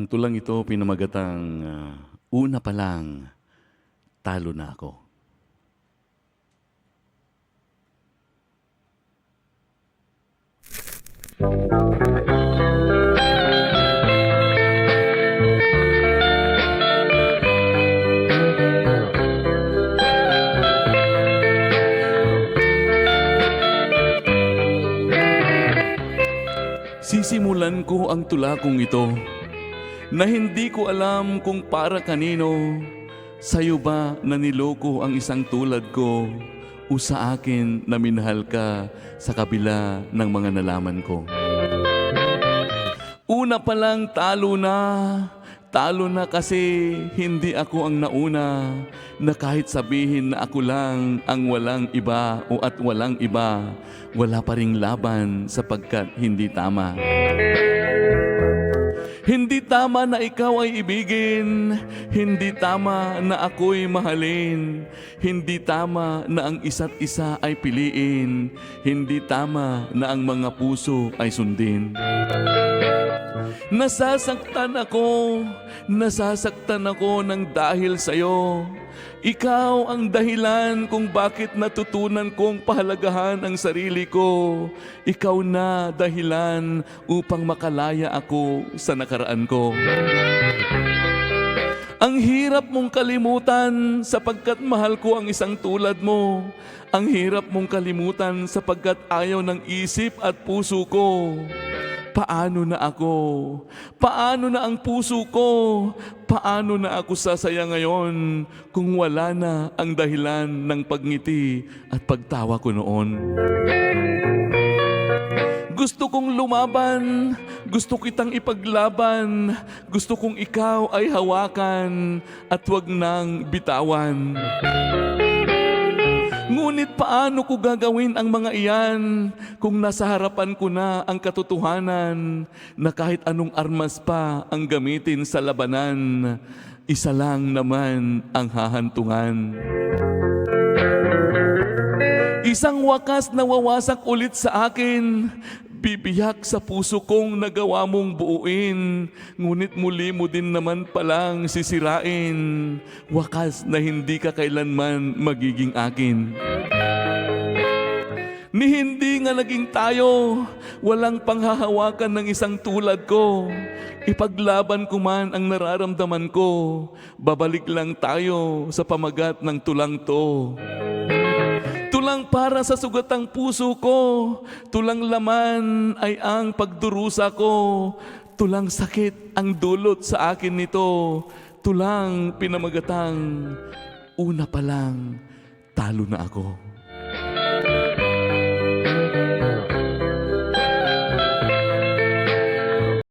Ang tulang ito pinamagatang, una pa lang, talo na ako. Sisimulan ko ang tula kong ito na hindi ko alam kung para kanino. Sa'yo ba na niloko ang isang tulad ko o sa akin na minahal ka sa kabila ng mga nalaman ko? Una pa lang talo na kasi hindi ako ang nauna na kahit sabihin na ako lang ang walang iba o at walang iba, wala pa ring laban sapagkat hindi tama. Hindi tama na ikaw ay ibigin, hindi tama na ako'y mahalin, hindi tama na ang isa't isa ay piliin, hindi tama na ang mga puso ay sundin. Nasasaktan ako ng dahil sa'yo. Ikaw ang dahilan kung bakit natutunan kong pahalagahan ang sarili ko. Ikaw na dahilan upang makalaya ako sa nakaraan ko. Ang hirap mong kalimutan sapagkat mahal ko ang isang tulad mo. Ang hirap mong kalimutan sapagkat ayaw ng isip at puso ko. Paano na ako? Paano na ang puso ko? Paano na ako sasaya ngayon kung wala na ang dahilan ng pagngiti at pagtawa ko noon? Gusto kong lumaban, gusto kitang ipaglaban, gusto kong ikaw ay hawakan at huwag nang bitawan. Ngunit paano ko gagawin ang mga iyan kung nasa harapan ko na ang katotohanan na kahit anong armas pa ang gamitin sa labanan, isa lang naman ang hahantungan. Isang wakas na wawasak ulit sa akin, bibiyak sa puso kong nagawa mong buuin, ngunit muli mo din naman palang sisirain, wakas na hindi ka kailanman magiging akin. Ni hindi nga naging tayo, walang panghahawakan ng isang tulad ko. Ipaglaban ko man ang nararamdaman ko, babalik lang tayo sa pamagat ng tulang to. Tulang para sa sugatang puso ko, tulang laman ay ang pagdurusa ko, tulang sakit ang dulot sa akin nito, tulang pinamagatang una pa lang talo na ako.